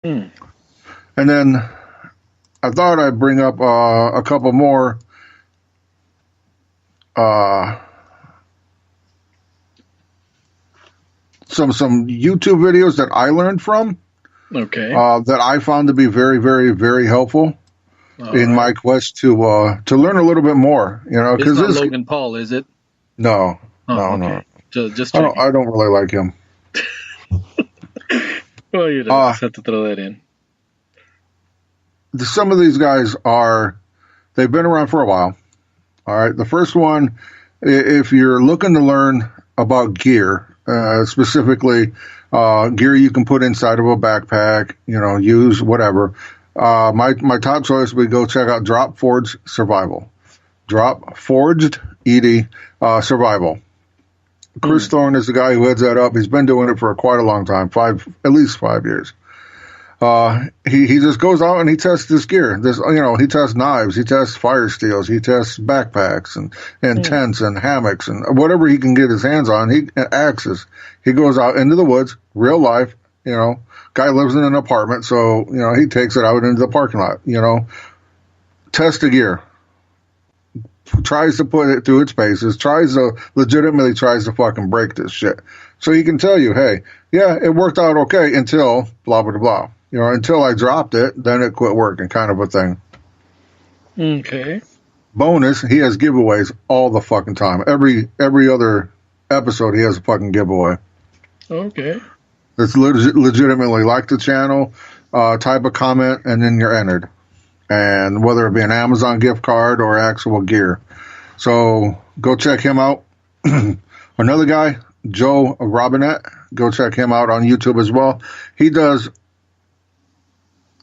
Hmm. And then I thought I'd bring up a couple more uh, some YouTube videos that I learned from Okay. that I found to be very, very, very helpful All in right. my quest to learn a little bit more. You know, It's because not this Logan Paul, is it? no, Oh, no, no, okay. Just I don't checking. I don't really like him. Well, Uh, just had to throw that in. some of these guys they've been around for a while. All right, the first one, if you're looking to learn about gear, specifically gear you can put inside of a backpack, you know, use whatever. My top choice would go check out Drop Forged Survival. Drop Forged ED Survival. Chris Hmm. Thorne is the guy who heads that up. He's been doing it for quite a long time, at least 5 years. He just goes out and he tests this gear. He tests knives, he tests fire steels, he tests backpacks and Hmm. tents and hammocks and whatever he can get his hands on. He axes. He goes out into the woods, real life. You know, guy lives in an apartment, so he takes it out into the parking lot. Test the gear, tries to put it through its paces, legitimately tries to fucking break this shit. So he can tell you, hey, yeah, it worked out okay until blah blah blah. Until I dropped it, then it quit working, kind of a thing. Okay. Bonus, he has giveaways all the fucking time. Every other episode, he has a fucking giveaway. Okay. It's legitimately like the channel, type of comment, and then you're entered. And whether it be an Amazon gift card or actual gear. So go check him out. Another guy, Joe Robinette, go check him out on YouTube as well. He does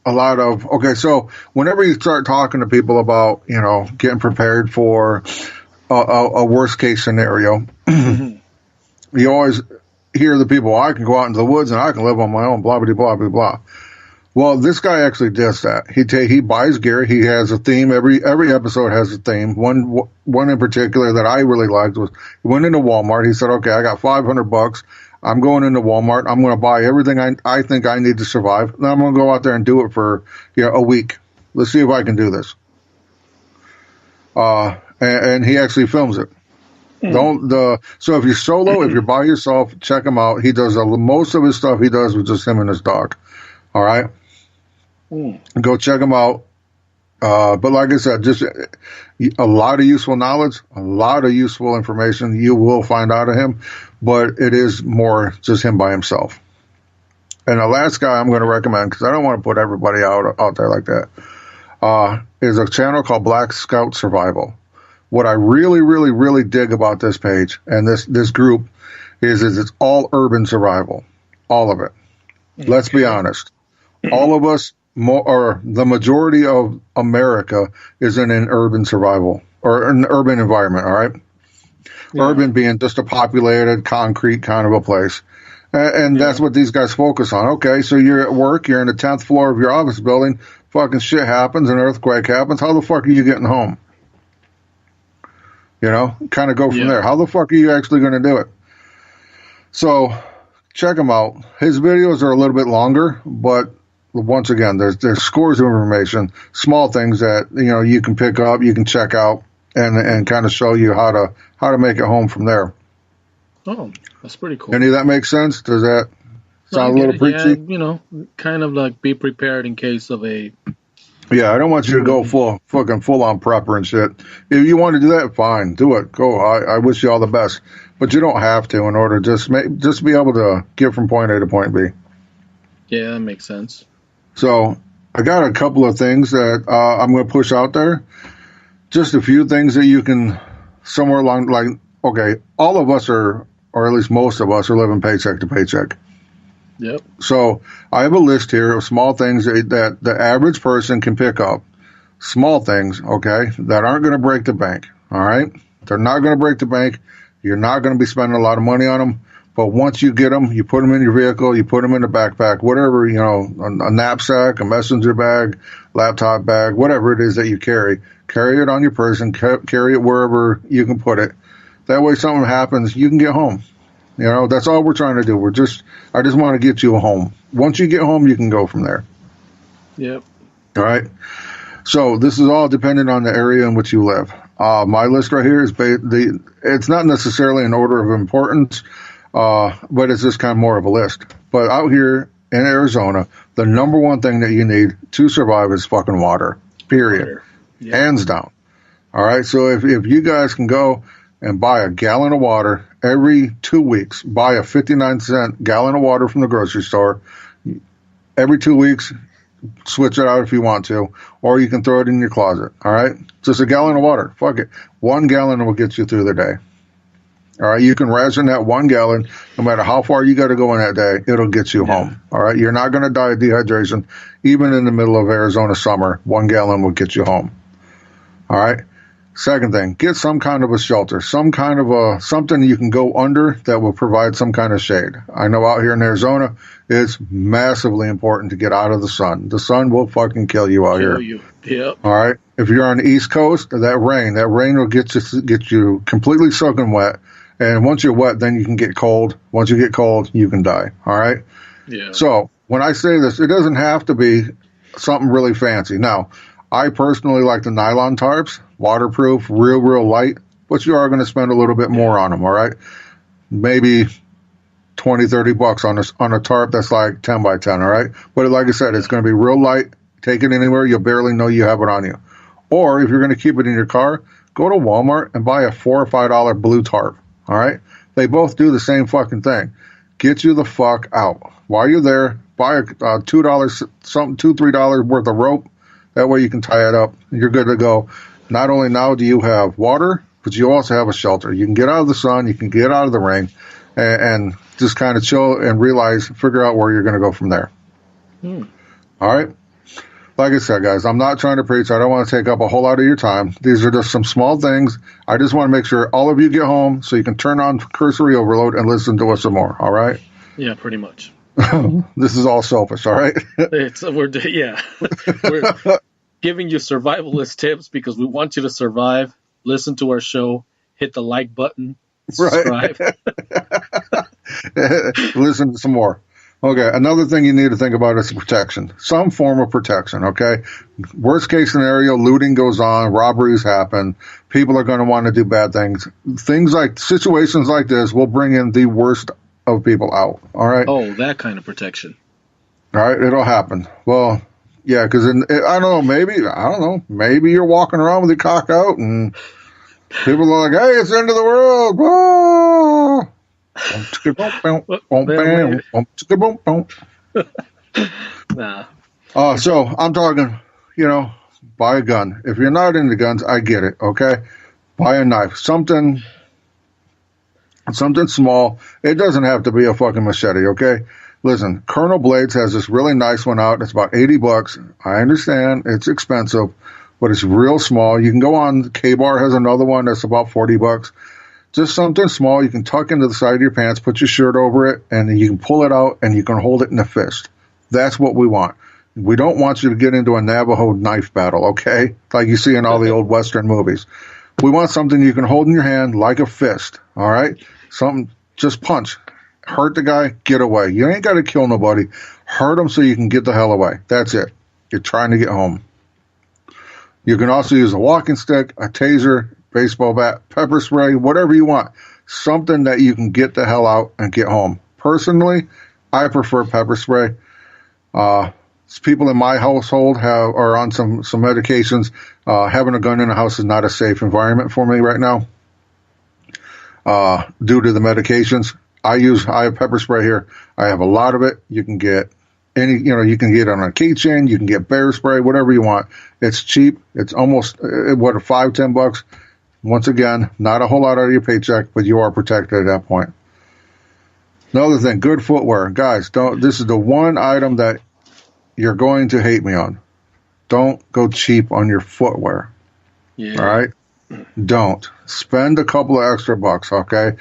a lot of so whenever you start talking to people about getting prepared for a worst case scenario, Hmm. you always hear the people, I can go out into the woods and I can live on my own, blah blah blah blah blah. Well, this guy actually does that. He buys gear. He has a theme. Every episode has a theme. One in particular that I really liked was he went into Walmart. He said, "Okay, I got $500. I'm going into Walmart. I'm going to buy everything I think I need to survive. Then I'm going to go out there and do it for a week. Let's see if I can do this." And he actually films it. Hmm. So if you're solo, if you're by yourself, check him out. He does most of his stuff. He does with just him and his dog. All right. Hmm. Go check them out. But like I said, just a lot of useful knowledge, a lot of useful information you will find out of him, but it is more just him by himself. And the last guy I'm going to recommend, because I don't want to put everybody out there like that, is a channel called Black Scout Survival. What I really, really, really dig about this page and this group is it's all urban survival, all of it. Let's be Okay. honest. All of us, or the majority of America, is in an urban survival or an urban environment. All right, Yeah. urban being just a populated, concrete kind of a place, and Yeah. that's what these guys focus on. Okay, so you're at work, you're in the 10th floor of your office building. Fucking shit happens, an earthquake happens. How the fuck are you getting home? Kind of go from Yeah. there. How the fuck are you actually going to do it? So check him out. His videos are a little bit longer, but once again, there's scores of information, small things that you can pick up, you can check out, and kind of show you how to make it home from there. Oh, that's pretty cool. Any of that make sense? Does that No, I sound a get little it. Yeah, preachy? kind of like be prepared in case of a. Yeah, I don't want you to go full on prepper and shit. If you want to do that, fine, do it. Go. I wish you all the best, but you don't have to in order to just be able to get from point A to point B. Yeah, that makes sense. So I got a couple of things that I'm going to push out there. Just a few things that you can somewhere along, like, okay, all of us are, or at least most of us are living paycheck to paycheck. Yep. So I have a list here of small things that the average person can pick up. Small things, okay, that aren't going to break the bank. All right. They're not going to break the bank. You're not going to be spending a lot of money on them. But once you get them, you put them in your vehicle, you put them in a backpack, whatever, a knapsack, a messenger bag, laptop bag, whatever it is that you carry it on your person, carry it wherever you can put it. That way, something happens, you can get home. You know, that's all we're trying to do. I just want to get you home. Once you get home, you can go from there. Yep. All right. So this is all dependent on the area in which you live. My list right here is it's not necessarily in order of importance, but it's just kind of more of a list. But out here in Arizona, the number one thing that you need to survive is fucking water. Period. Water. Yep. Hands down. All right. So if you guys can go and buy a gallon of water every 2 weeks, buy a 59-cent gallon of water from the grocery store every 2 weeks. Switch it out if you want to, or you can throw it in your closet. All right, just a gallon of water. Fuck it, 1 gallon will get you through the day. All right, you can ration that 1 gallon, no matter how far you got to go in that day. It'll get you home. All right, you're not going to die of dehydration, even in the middle of Arizona summer. 1 gallon will get you home. All right. Second thing, get some kind of a shelter, some kind of something you can go under that will provide some kind of shade. I know out here in Arizona, it's massively important to get out of the sun. The sun will fucking kill you out here. Yep. All right. If you're on the East Coast, that rain will get you completely soaking wet. And once you're wet, then you can get cold. Once you get cold, you can die. All right. Yeah. So when I say this, it doesn't have to be something really fancy. Now, I personally like the nylon tarps, waterproof, real light, but you are going to spend a little bit more on them, all right? Maybe $20-$30 on a tarp that's like 10 by 10, all right? But like I said, it's going to be real light. Take it anywhere. You'll barely know you have it on you. Or if you're going to keep it in your car, go to Walmart and buy a $4 or $5 blue tarp, all right? They both do the same fucking thing. Get you the fuck out. While you're there, buy a $2-3 worth of rope. That way you can tie it up. You're good to go. Not only now do you have water, but you also have a shelter. You can get out of the sun. You can get out of the rain and just kind of chill and figure out where you're going to go from there. All right. Like I said, guys, I'm not trying to preach. I don't want to take up a whole lot of your time. These are just some small things. I just want to make sure all of you get home so you can turn on cursory overload and listen to us some more. All right. Yeah, pretty much. This is all selfish, all right? We're giving you survivalist tips because we want you to survive. Listen to our show, hit the like button, subscribe. Right. Listen to some more. Okay, another thing you need to think about is protection. Some form of protection, okay? Worst case scenario, looting goes on, robberies happen, people are going to want to do bad things. Situations like this will bring in the worst of people out, all right? Oh, that kind of protection. All right, it'll happen. Well, yeah, because I don't know, maybe you're walking around with your cock out and people are like, hey, it's the end of the world. Nah. So I'm talking, buy a gun. If you're not into guns, I get it, okay? Buy a knife, something small. It doesn't have to be a fucking machete, okay? Listen, Colonel Blades has this really nice one out. It's about $80. I understand it's expensive, but it's real small. You can go on. K-Bar has another one that's about $40. Just something small you can tuck into the side of your pants, put your shirt over it, and you can pull it out and you can hold it in a fist. That's what we want. We don't want you to get into a Navajo knife battle, okay? Like you see in all the old Western movies. We want something you can hold in your hand like a fist, all right? Something, just punch. Hurt the guy, get away. You ain't got to kill nobody. Hurt him so you can get the hell away. That's it. You're trying to get home. You can also use a walking stick, a taser, baseball bat, pepper spray, whatever you want. Something that you can get the hell out and get home. Personally, I prefer pepper spray. People in my household are on some medications. Having a gun in the house is not a safe environment for me right now. Due to the medications, I have pepper spray here. I have a lot of it. You can get you can get it on a keychain. You can get bear spray, whatever you want. It's cheap. It's almost $5-10. Once again, not a whole lot out of your paycheck, but you are protected at that point. Another thing, good footwear, guys. This is the one item that you're going to hate me on. Don't go cheap on your footwear. Yeah. All right? Don't. Spend a couple of extra bucks, okay?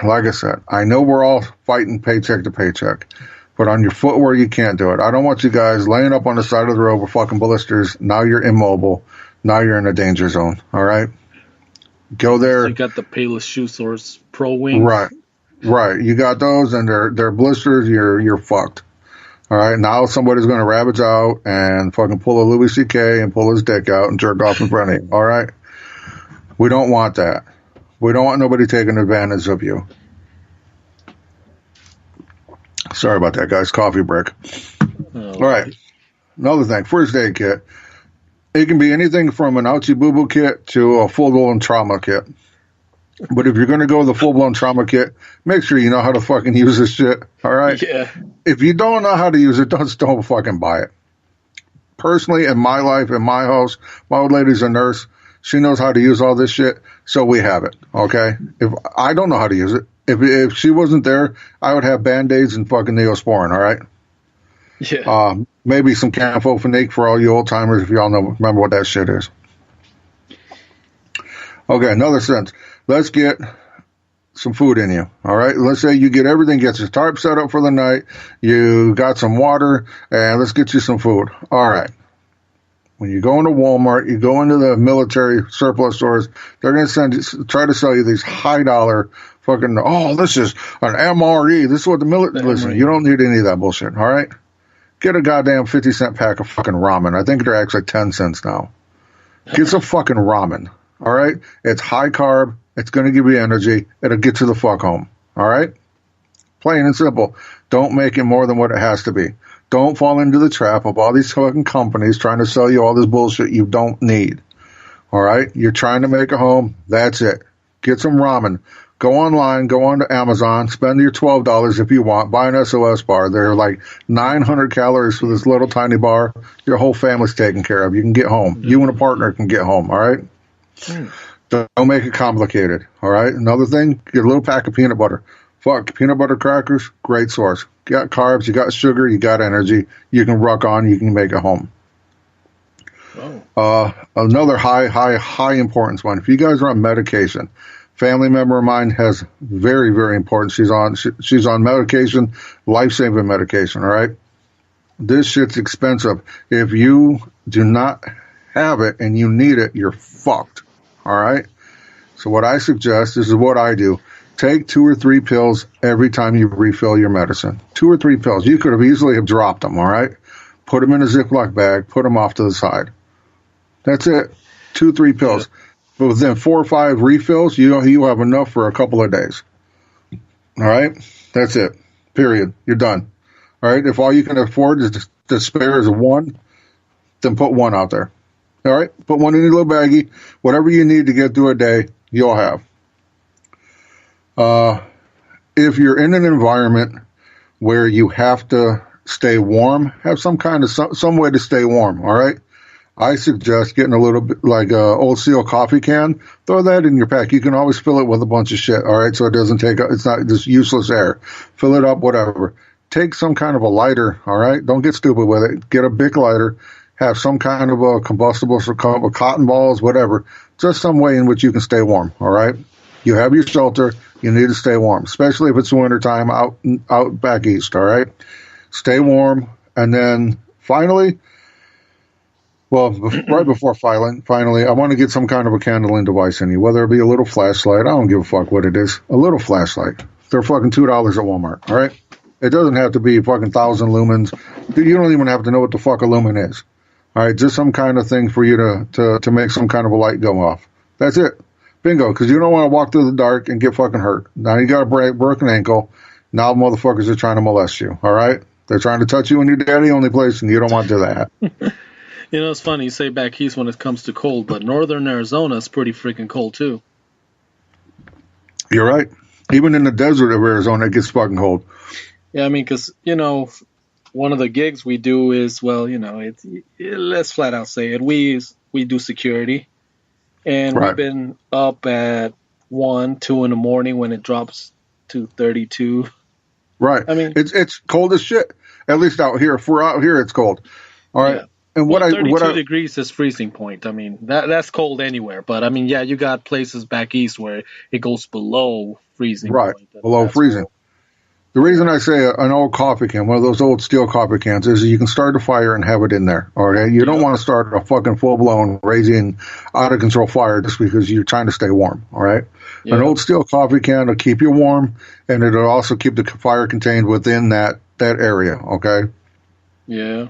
Like I said, I know we're all fighting paycheck to paycheck, but on your footwear, you can't do it. I don't want you guys laying up on the side of the road with fucking blisters. Now you're immobile. Now you're in a danger zone, all right? Go there. So you got the Payless Shoe Source Pro Wings. Right. Right. You got those, and they're blisters. You're fucked. All right. Now somebody's going to ravage out and fucking pull a Louis C.K. and pull his dick out and jerk off in front of you. All right. We don't want that. We don't want nobody taking advantage of you. Sorry about that, guys. Coffee break. Oh, all right. Another thing, first aid kit. It can be anything from an ouchie boo boo kit to a full blown trauma kit. But if you're going to go with the full blown trauma kit, make sure you know how to fucking use this shit. All right. Yeah. If you don't know how to use it, don't fucking buy it. Personally, in my life, in my house, my old lady's a nurse. She knows how to use all this shit, so we have it. Okay. If I don't know how to use it, if she wasn't there, I would have Band-Aids and fucking Neosporin. All right. Yeah. Maybe some Camphofenique for all you old timers if y'all remember what that shit is. Okay, another sense. Let's get some food in you. All right. Let's say you get everything, get your tarp set up for the night. You got some water, and let's get you some food. All right. When you go into Walmart, you go into the military surplus stores, they're going to try to sell you these high dollar fucking, this is an MRE. This is what the military, listen, you don't need any of that bullshit. All right. Get a goddamn 50-cent pack of fucking ramen. I think they're actually 10 cents now. Get some fucking ramen. All right. It's high carb. It's going to give you energy. It'll get you the fuck home. All right. Plain and simple. Don't make it more than what it has to be. Don't fall into the trap of all these fucking companies trying to sell you all this bullshit you don't need. All right? You're trying to make a home. That's it. Get some ramen. Go online. Go on to Amazon. Spend your $12 if you want. Buy an SOS bar. They're like 900 calories for this little tiny bar. Your whole family's taken care of. You can get home. You and a partner can get home. All right? Don't make it complicated. All right? Another thing, get a little pack of peanut butter. Fuck, peanut butter crackers, great source. You got carbs, you got sugar, you got energy. You can rock on, you can make it home. Another high importance one. If you guys are on medication, family member of mine has very, very important. She's on medication, life-saving medication, all right? This shit's expensive. If you do not have it and you need it, you're fucked, all right? So what I suggest, this is what I do. Take 2 or 3 pills every time you refill your medicine. 2 or 3 pills. You could have easily have dropped them, all right? Put them in a Ziploc bag. Put them off to the side. That's it. 2, 3 pills. But within 4 or 5 refills, you have enough for a couple of days. All right? That's it. Period. You're done. All right? If all you can afford is to spare is 1, then put 1 out there. All right? Put 1 in your little baggie. Whatever you need to get through a day, you'll have. If you're in an environment where you have to stay warm, have some kind of some way to stay warm. All right. I suggest getting a little bit like a Old Seal coffee can. Throw that in your pack. You can always fill it with a bunch of shit. All right. So it doesn't it's not just useless air. Fill it up, whatever. Take some kind of a lighter. All right. Don't get stupid with it. Get a Bic lighter. Have some kind of a combustible, so cotton balls, whatever. Just some way in which you can stay warm. All right. You have your shelter. You need to stay warm, especially if it's wintertime out back east, all right? Stay warm. And then finally, right before finally, I want to get some kind of a candling device in you, whether it be a little flashlight. I don't give a fuck what it is. A little flashlight. They're fucking $2 at Walmart, all right? It doesn't have to be fucking 1,000 lumens. You don't even have to know what the fuck a lumen is, all right? Just some kind of thing for you to make some kind of a light go off. That's it. Bingo, because you don't want to walk through the dark and get fucking hurt. Now you got a broken ankle. Now motherfuckers are trying to molest you, all right? They're trying to touch you in your daddy only place, and you don't want to do that. You know, it's funny. You say back east when it comes to cold, but northern Arizona is pretty freaking cold, too. You're right. Even in the desert of Arizona, it gets fucking cold. Yeah, I mean, because, one of the gigs we do is, let's flat out say it. We do security. And right. We've been up at 1, 2 in the morning when it drops to 32. Right. I mean, it's cold as shit. At least out here. If we're out here, it's cold. All right. Yeah. And 32 degrees is freezing point. I mean, that's cold anywhere. But I mean, yeah, you got places back east where it goes below freezing. Right. Point. Below freezing. Cold. The reason I say an old coffee can, one of those old steel coffee cans, is you can start a fire and have it in there. All right, you don't want to start a fucking full blown raging out of control fire just because you're trying to stay warm. All right, an old steel coffee can will keep you warm, and it'll also keep the fire contained within that area. Okay. Yeah.